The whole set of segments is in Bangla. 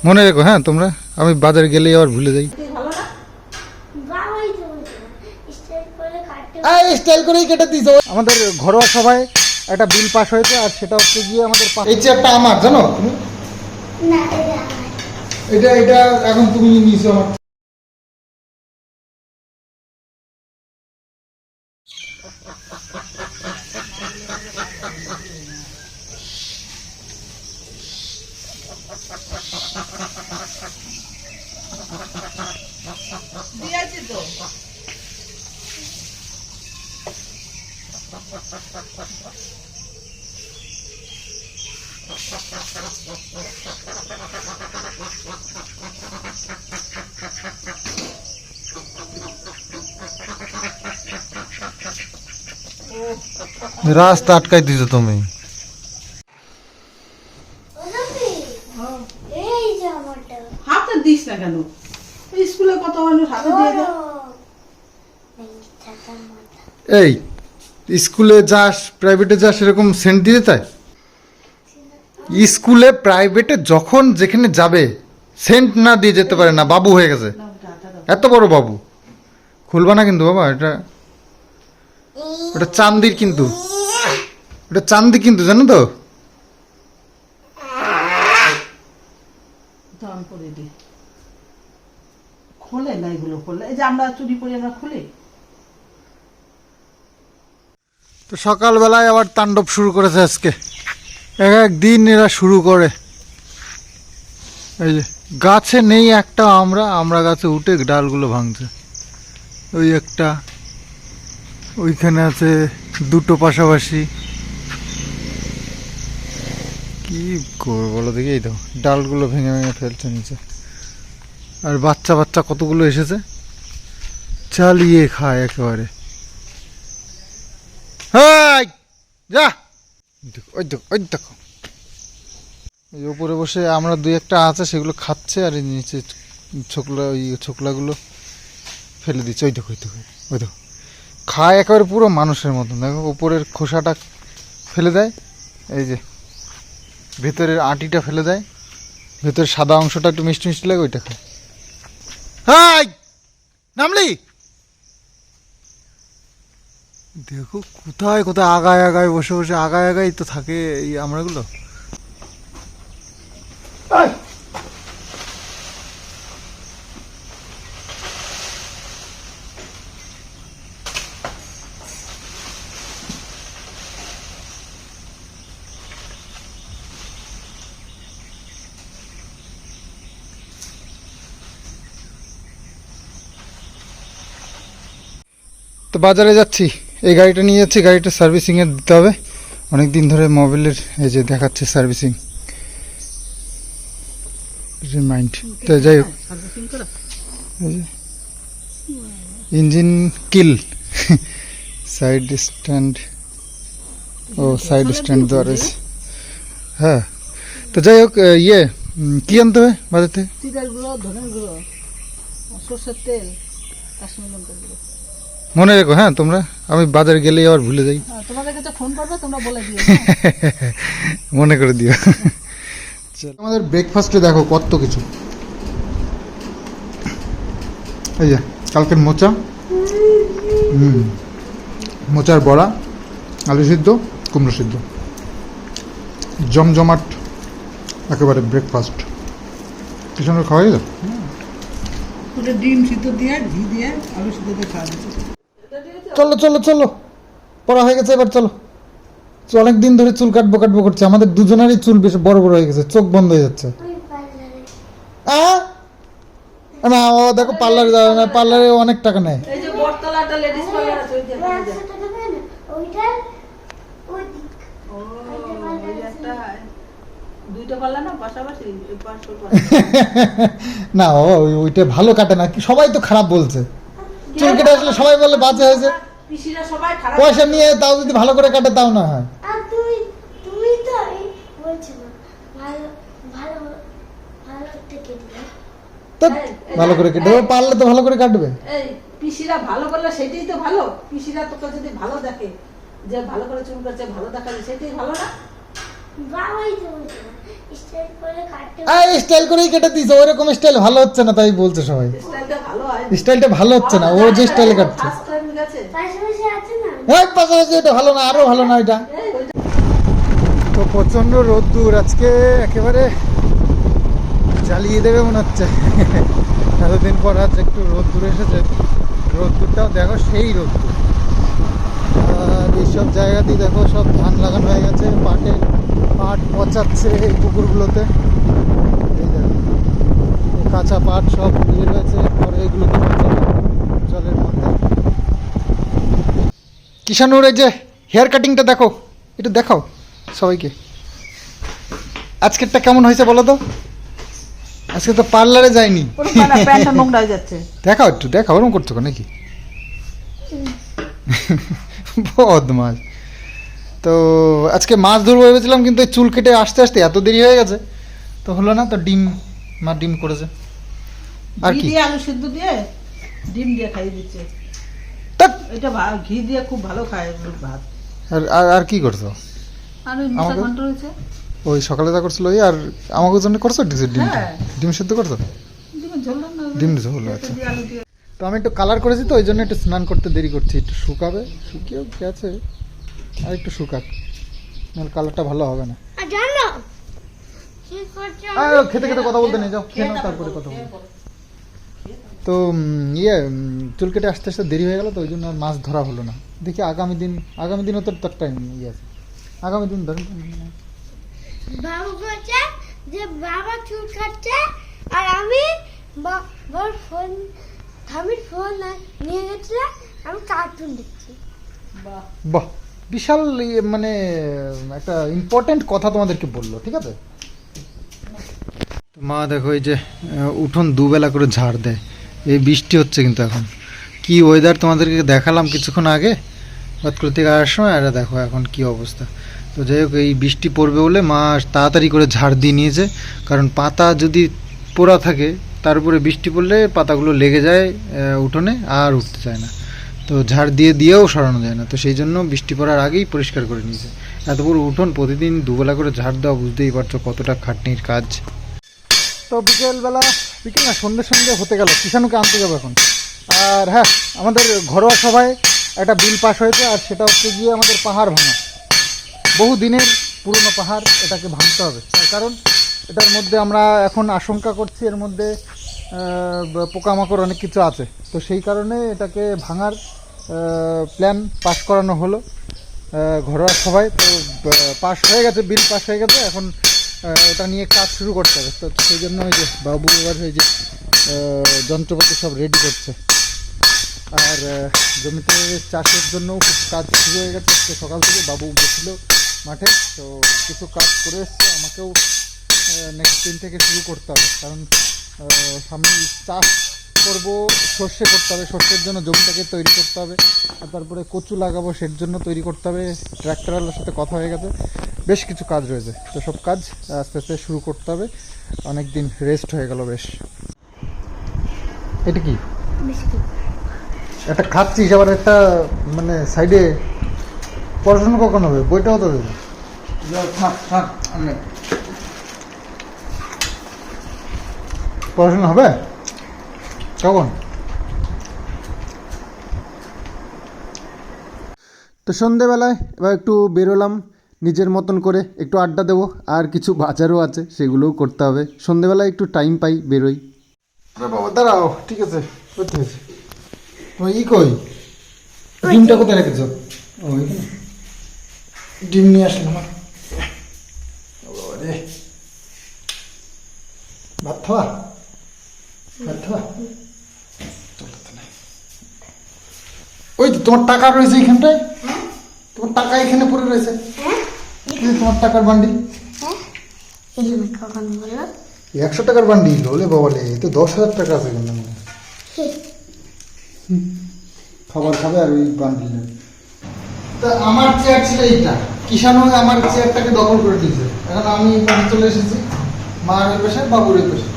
মনে রেখো হ্যাঁ তোমরা, আমি বাজারে গেলেই আবার ভুলে যাই। স্টাইল করেই কেটে দিয়েছো। আমাদের ঘরোয়া সভায় একটা বিল পাস হয়েছে, আর সেটা হচ্ছে গিয়ে আমাদের এই চেয়ারটা আমার, জানো তুমি? এটা এটা এখন তুমি নিয়েছো আমার। রাস্তা আটকাই দিছো তুমি। হাতে দিস না কেন? স্কুলে কত মানুষ হাতে দিয়ে দেয়। এই স্কুলে যাস প্রাইভেটে যাস এরকম সেন্ট দিয়ে তাই? স্কুলে প্রাইভেটে যখন যেখানে যাবে সেন্ট না দিয়ে যেতে পারে না, বাবু হয়ে গেছে, এত বড় বাবু। খুলবা না কিন্তু বাবা, এটা ওটা চান্দির, কিন্তু ওটা চান্দি কিন্তু, জানো তো? খোলে না এগুলো, খোলে এই যে আমরা চুরি করি আমরা খুলি। তো সকালবেলায় আবার তাণ্ডব শুরু করেছে আজকে, এক একদিন এরা শুরু করে। এই যে গাছে নেই একটা আমরা গাছে উঠে ডালগুলো ভাঙছে। ওই একটা ওইখানে আছে দুটো পাশাপাশি, কি করবো বলো দেখি। এই তো ডালগুলো ভেঙে ভেঙে ফেলছে নিচে, আর বাচ্চা বাচ্চা কতগুলো এসেছে, চালিয়ে খায় একেবারে। হাই যা, ওই দেখো ওই দেখো, এই উপরে বসে আমরা দুই একটা আছে সেগুলো খাচ্ছে, আর এই নিচে ছোকলা, ওই ছোকলাগুলো ফেলে দিচ্ছে। ওই দেখো ওই দেখো ওই দেখো, খায় একেবারে পুরো মানুষের মতন। দেখো উপরের খোসাটা ফেলে দেয়, এই যে ভেতরের আটিটা ফেলে দেয়, ভেতরের সাদা অংশটা একটু মিষ্টি মিষ্টি লাগে, ওইটা খায়। হাই নামলি, দেখো কোথায় কোথায় আগায় আগায় বসে বসে, আগায় আগায় তো থাকে এই আমরাগুলো। তো বাজারে যাচ্ছি, এই গাড়িটা নিয়ে যাচ্ছি, গাড়িটা সার্ভিসিংয়ে দিতে হবে। অনেক দিন ধরে মোবাইলের এই যে দেখাচ্ছে সার্ভিসিং রিমাইন্ড। তো যাই হোক, ইঞ্জিন কিল, সাইড স্ট্যান্ড, ও সাইড স্ট্যান্ড দেওয়া রয়েছে। হ্যাঁ তো যাই হোক, ইয়ে কি আনতে হবে বাজার থেকে? জিরার গুঁড়ো, ধনের গুঁড়ো, সরষের তেল, কাশ্মীরি লঙ্কার গুঁড়ো। মনে রেখো হ্যাঁ তোমরা, আমি বাজারে গেলেই আবার ভুলে যাই। তোমাদের কাছে ফোন করবে, তোমরা বলে দিও। মনে করে দিও। আমাদের ব্রেকফাস্টে দেখো কত কিছু। এই যে কালকের মোচা, মোচার বড়া, আলু সিদ্ধ, কুমড়ো সিদ্ধ, জমজমাট একেবারে ব্রেকফাস্ট। কি সঙ্গে খাওয়া গেল? ডিম সিদ্ধ দিয়ে, ঘি দিয়ে, আলু সিদ্ধ দিয়ে খাওয়া যাচ্ছে। চলো চলো চলো, পড়া হয়ে গেছে, এবার চলো। অনেক দিন ধরে চুল কাটবো কাটবো করছে, আমাদের দুজনেরই চুল বেশ বড় বড় হয়ে গেছে, চোখ বন্ধ হয়ে যাচ্ছে। না ও দেখো পার্লারে যাবে না, পার্লারে অনেক টাকা নেয়। এই যে বটতলাটা লেডিস পার্লার আছে, ওই যে দুইটা পার্লার না পাশাপাশি, না ওইটা ভালো কাটে না, সবাই তো খারাপ বলছে। চুল কেটে আসলে সবাই বলে বাজে হয়েছে, পয়সা নিয়ে তাও যদি ভালো করে কাটে তাও না হয়। ভালো করে কেটে পারলে তো ভালো করে কাটবে। এই পিসিরা ভালো করলে সেটাই তো ভালো। পিসিরা তোকে যদি ভালো দেখে, যে ভালো করে চুল কাটছে, ভালো দেখালে সেটাই ভালো না। বাবাই তো বলছে স্টাইল করে কাটতে স্টাইল করেই কেটে দিয়েছে, ওরকম স্টাইল ভালো হচ্ছে না, তাই বলছে সবাই। স্টাইলটা ভালো হয় স্টাইলটা ভালো হচ্ছে না, ও যে স্টাইলে কাটছে। ফার্স্ট টাইম গেছে পাশাপাশি আছে না এক পাশাপাশি এটা ভালো না, আরো ভালো না এটা। তো প্রচন্ড রোদ্দুর আজকে, একেবারে জ্বালিয়ে দেবে মনে হচ্ছে। এতদিন পর আজ একটু রোদ্দুর এসেছে, রোদ্দুরটাও দেখো সেই রোদ্দুর। আর এইসব জায়গাতেই দেখো সব ধান লাগানো হয়ে গেছে, পাট পচাচ্ছে এই পুকুরগুলোতে। এই দেখো কাঁচা পাট সব ইয়ে রয়েছে, পরে এগুলোকে পচাবে জলের মধ্যে। কিষানুর এই যে হেয়ার কাটিংটা দেখো, একটু দেখাও সবাইকে। আজকেরটা কেমন হয়েছে বলো তো? আজকে তো পার্লারে যায়নি। পুরো প্যান্টটা নোংরা হয়ে যাচ্ছে। দেখাও একটু, দেখাও ওরকম করছো কেন নাকি? বদমাস। তো আজকে মাছ ধরবো ভেবেছিলাম, কিন্তু এই চুল কেটে আসতে আসতে এত দেরি হয়ে গেছে, তো হলো না। তো মা ডিম করেছে আর ঘি কি। দিয়ে আলু সিদ্ধ দিয়ে ডিম দিয়ে খাইয়ে দিচ্ছে। ধ্যাৎ, এটা ঘি দিয়ে খুব ভালো খায় ভাত। আর কি করছো? আর ওই মশলা আমাকে- ঘন্ট রয়েছে, ওই সকালে যা করছিল ওই, আর আমাকে জন্য করছো ডিম? হ্যাঁ। ডিম সিদ্ধ করছো? ডিমের ঝোল রান্না হবে। ডিম ঝোল, পেঁপে আচ্ছা। দিয়ে আলু দিয়ে। তো আমি একটু কালার করেছি, তো ওই জন্য একটু স্নান করতে দেরি করছি। একটু শুকাবে, শুকিয়েও গেছে, আর একটু শুকাক, নাহলে কালারটা ভালো হবে না। আর জানো কি করছো খেতে খেতে কথা বলতে নেই, যাও খেয়ে নাও, তারপরে কথা বলবো। তো চুল কেটে আসতে আসতে দেরি হয়ে গেল, তো ওই জন্য আর মাছ ধরা হলো না। দেখি আগামী দিনও তোর টাইম আছে, আগামী দিন ধরেন। বাবু বলছে যে বাবা চুল কাটছে আর আমি বাবার ফোন স্বামীর ফোন নিয়ে গেছিলাম, আমি কার্টুন দেখছি। বাহ, বাহ, বিশাল মানে একটা ইম্পর্টেন্ট কথা তোমাদেরকে বললো, ঠিক আছে। মা দেখো এই যে উঠোন দুবেলা করে ঝাড় দেয়। এই বৃষ্টি হচ্ছে কিন্তু এখন, কি ওয়েদার তোমাদেরকে দেখালাম কিছুক্ষণ আগে বাদ করতে আসার সময়, আর দেখো এখন কি অবস্থা। তো যাই হোক, এই বৃষ্টি পড়বে বলে মা তাড়াতাড়ি করে ঝাড় দিয়ে নিয়েছে, কারণ পাতা যদি পোড়া থাকে তার উপরে বৃষ্টি পড়লে পাতাগুলো লেগে যায় উঠোনে, আর উঠতে চায় না। তো ঝাড় দিয়েও সরানো যায় না, তো সেই জন্য বৃষ্টি পড়ার আগেই পরিষ্কার করে নিয়েছে। এত বড় উঠোন প্রতিদিন দুবেলা করে ঝাড় দেওয়া, বুঝতেই পারছো কতটা খাটনির কাজ। তো বিকেল না, সন্ধ্যে হতে গেল, কিষানুকে আনতে যাবো এখন। আর হ্যাঁ, আমাদের ঘরোয়া সভায় একটা বিল পাস হয়েছে, আর সেটা হচ্ছে গিয়ে আমাদের পাহাড় ভাঙা। বহু দিনের পুরনো পাহাড়, এটাকে ভাঙতে হবে। তার কারণ এটার মধ্যে আমরা এখন আশঙ্কা করছি এর মধ্যে পোকামাকড় অনেক কিছু আছে। তো সেই কারণে এটাকে ভাঙার প্ল্যান পাস করানো হলো ঘরোয়া সভায়। তো পাস হয়ে গেছে, বিল পাস হয়ে গেছে, এখন এটা নিয়ে কাজ শুরু করতে হবে। তো সেই জন্য ওই যে বাবু এবার ওই যে যন্ত্রপাতি সব রেডি করছে। আর জমিতে চাষের জন্যও খুব কাজ শুরু হয়ে গেছে। আজকে সকাল থেকে বাবু গেছিল মাঠে, তো কিছু কাজ করে এসছে। আমাকেও নেক্সট দিন থেকে শুরু করতে হবে, কারণ সামনে চাষ করব, সর্ষে করতে হবে, সর্ষের জন্য জমিটাকে তৈরি করতে হবে। আর তারপরে কচু লাগাবো, সের জন্য তৈরি করতে হবে। ট্র্যাক্টরওয়ালার সাথে কথা হয়ে গেছে, বেশ কিছু কাজ রয়েছে। তো সব কাজ আস্তে আস্তে শুরু করতে হবে। অনেক দিন রেস্ট হয়ে গেল বেশ। এটা কি বিস্কুট একটা খাচ্ছিস, আবার একটা মানে সাইডে পড়াশোনা কখন হবে? বইটাও তো দেবে। পড়াশোনা হবে কখন? তো সন্ধেবেলায় এবার একটু বেরোলাম নিজের মতন করে, একটু আড্ডা দেবো, আর কিছু বাজারও আছে সেগুলোও করতে হবে। সন্ধেবেলায় একটু টাইম পাই, বেরোই। বাবা দাঁড়াও, ঠিক আছে, করতে হয়েছে। তোমার কই ডিমটা কোথায় রেখেছো? ও এখানে ডিম নিয়ে আসলাম। রে ভাত খাওয়া, ওই তো তোমার টাকা রয়েছে এখানটায়, তোমার টাকা এখানে পড়ে রয়েছে। তোমার টাকার বান্ডিল, কখন বললো 100 টাকার বান্ডিল হলে বাবালে, এই তো 10,000 টাকা আছে এখানে মনে হয়। খাবার খাবে আর ওই বান্ডিল নেবে। তা আমার চেয়ার ছিল এইটা, কিষানও আমার চেয়ারটাকে দখল করে দিয়েছে। এখন আমি এই পাশে চলে এসেছি, মার ওই পাশে, বাবুর ওই পাশে।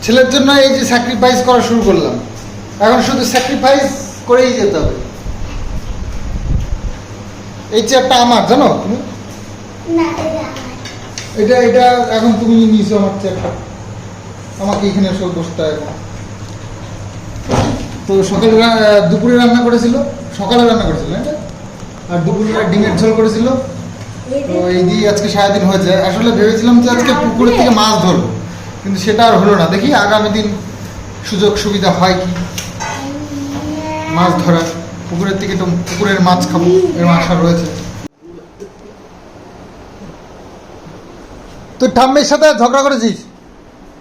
ছেলের জন্য এই যে স্যাক্রিফাইস করা শুরু করলাম, এখন শুধু স্যাক্রিফাইস করেই যেতে হবে। এই চেয়ারটা আমার, জানো তুমি, না এটা আমার। এটা এটা এখন তুমি নিয়েছো আমার চেয়ারটা, আমাকে এখানে সব বসতে হয় এখন। তো সকালে দুপুরে রান্না করেছিল, সকালে রান্না করেছিল না এটা, আর দুপুরে ডিমের ঝোল করেছিল। তো এই দিয়ে আজকে সারাদিন হয়েছে। আসলে ভেবেছিলাম যে আজকে পুকুরের থেকে মাছ ধরবো, কিন্তু সেটা আর হলো না। দেখি আগামী দিন সুযোগ সুবিধা হয় কি মাছ ধরার, পুকুরের থেকে তো পুকুরের মাছ খাবো, এর আশা রয়েছে। তুই ঠাম্মির সাথে ঝগড়া করেছিস,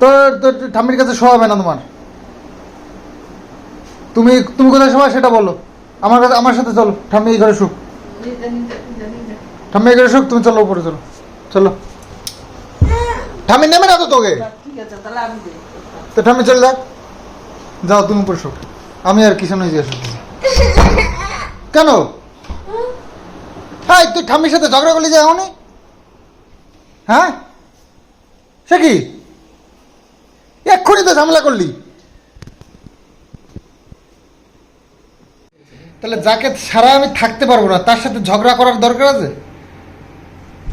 তোর তোর ঠাম্মির কাছে শোয়াবে না তোমার। তুমি তুমি কোথায় শোয়া সেটা বলো, আমার কাছে, আমার সাথে চলো, ঠাম্মি এই ঘরে শুক, ঠাম্মি এই ঘরে শুক, তুমি চলো উপরে চলো, চলো। ঠাম্মি নেবে না তো তোকে, ঠিক আছে তাহলে আমি দেই। তো ঠাম্মি চলে যাক, যাও তুমি উপরে শুক, আমি আর কিষান জিজ্ঞেস করতেছি। কেন? হ্যাঁ, তুই ঠাম্মির সাথে ঝগড়া করলি যে এখনই? হ্যাঁ, সে কি এক্ষুনি তো ঝামেলা করলি? তাহলে যাকে ছাড়া আমি থাকতে পারবো না তার সাথে ঝগড়া করার দরকার আছে?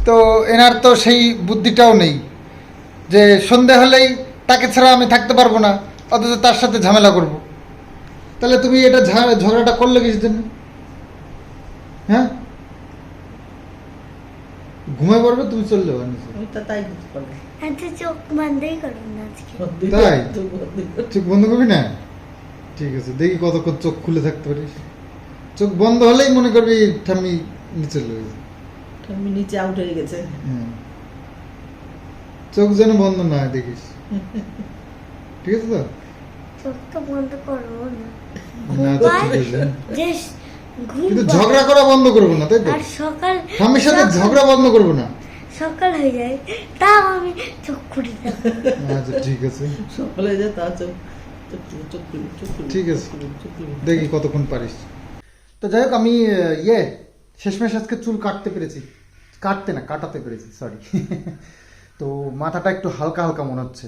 তো এনার তো সেই বুদ্ধিটাও নেই যে সন্ধে হলেই তাকে ছাড়া আমি থাকতে পারবো না, অথচ তার সাথে ঝামেলা করব। তাহলে তুমি এটা ঝগড়াটা করলে কিসের জন্য? হ্যাঁ, ঘুমায় পড়বে, তুমি চলে যাবে নিচে। আমি তো তাই বুঝতে পারবো। আচ্ছা চোখ বন্ধই করুন না আজকে। তাই? তো বন্ধ কর। চোখ বন্ধ করবি না? ঠিক আছে, দেখি কতক্ষণ চোখ খুলে থাকতে পারিস। চোখ বন্ধ হলেই মনে করবি ঠাম্মি নিচে চলে গেছে। আমি নিচে আউট হয়ে গেছে। হ্যাঁ। চোখ যেন বন্ধ না হয় দেখিস, ঠিক আছে তো? চোখ তো বন্ধ করবো না। না তো ঠিক আছে, যে ঘুম কিন্তু পায়। ঝগড়া করা বন্ধ করবো না, তাই তো? আর সকাল ঠাম্মির সাথে সকাল- ঝগড়া বন্ধ করবো না। সকাল হয়ে যায় তাও আমি চোখ খুলে থাকি। আচ্ছা ঠিক আছে, সকালে যে তা চোখ চোখ খুলি, চোখ খুলি, চোখ খুলি, ঠিক আছে। চোখ খুলি, চোখ খুলি। দেখি কতক্ষণ পারিস। তো যাই হোক, আমি শেষমেশ আজকে চুল কাটতে পেরেছি, কাটাতে পেরেছি, সরি। তো মাথাটা একটু হালকা হালকা মনে হচ্ছে,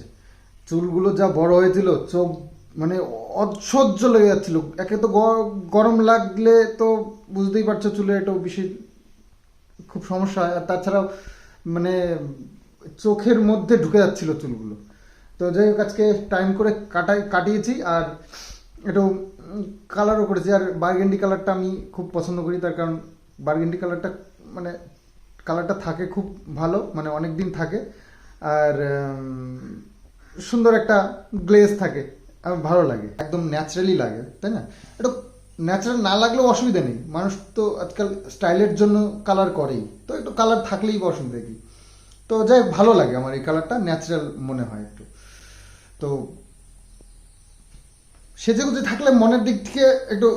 চুলগুলো যা বড় হয়েছিল, চোখ মানে অসহ্য লেগে যাচ্ছিল। একে তো গরম লাগলে তো বুঝতেই পারছো চুলে একটু বেশি খুব সমস্যা হয়, আর তাছাড়াও মানে চোখের মধ্যে ঢুকে যাচ্ছিল চুলগুলো। তো যাই হোক, আজকে টাইম করে কাটিয়েছি, আর একটু কালারও করেছি। আর বার্গেন্ডি কালারটা আমি খুব পছন্দ করি, তার কারণ বার্গেন্ডি কালারটা মানে কালারটা থাকে খুব ভালো, মানে অনেক দিন থাকে, আর সুন্দর একটা গ্লেজ থাকে, আমার ভালো লাগে, একদম ন্যাচারালি লাগে, তাই না? একটু ন্যাচারাল না লাগলেও অসুবিধা নেই, মানুষ তো আজকাল স্টাইলের জন্য কালার করেই, তো একটু কালার থাকলেই অসুবিধা কি। তো যাই হোক, ভালো লাগে আমার এই কালারটা, ন্যাচারাল মনে হয় একটু। তো সেজেগুজে থাকলে মনের দিক থেকে একটু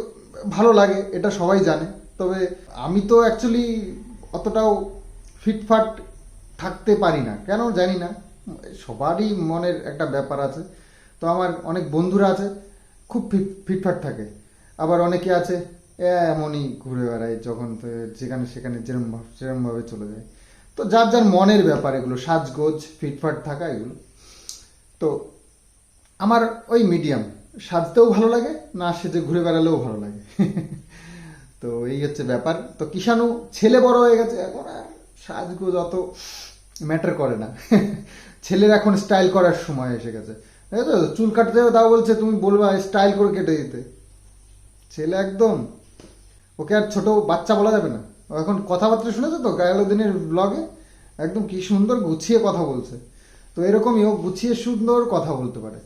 ভালো লাগে, এটা সবাই জানে। তবে আমি তো অ্যাকচুয়ালি অতটাও ফিটফাট থাকতে পারি না, কেন জানি না, সবারই মনের একটা ব্যাপার আছে। তো আমার অনেক বন্ধুরা আছে খুব ফিটফাট থাকে, আবার অনেকে আছে এমনই ঘুরে বেড়ায়, যখন যেখানে সেখানে যেরমভাবে চলে যায়। তো যার যার মনের ব্যাপার এগুলো, সাজগোজ ফিটফাট থাকা এগুলো। তো আমার ওই মিডিয়াম, সাজতেও ভালো লাগে, না সেজে ঘুরে বেড়ালেও ভালো লাগে। তো এই হচ্ছে ব্যাপার। তো কিষাণু ছেলে বড় হয়ে গেছে, এখন আর সাজগোজ অত ম্যাটার করে না। ছেলের এখন স্টাইল করার সময় এসে গেছে, তাই তো? চুল কাটতে যাবে, তাও বলছে তুমি বলবা স্টাইল করে কেটে দিতে। ছেলে একদম, ওকে আর ছোট বাচ্চা বলা যাবে না। ও এখন কথাবার্তা শুনেছো তো গেল দিনের ব্লগে, একদম কি সুন্দর গুছিয়ে কথা বলছে। তো এরকমই ও গুছিয়ে সুন্দর কথা বলতে পারে,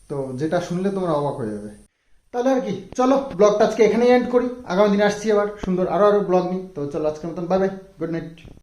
তো যেটা শুনলে তোমরা অবাক হয়ে যাবে। তাহলে আর কি, চলো ব্লগটা আজকে এখানেই এন্ড করি, আগামী দিন আসছি আবার সুন্দর আরো ব্লগ নিই। তো চলো আজকের মতন বাই বাই, গুড নাইট।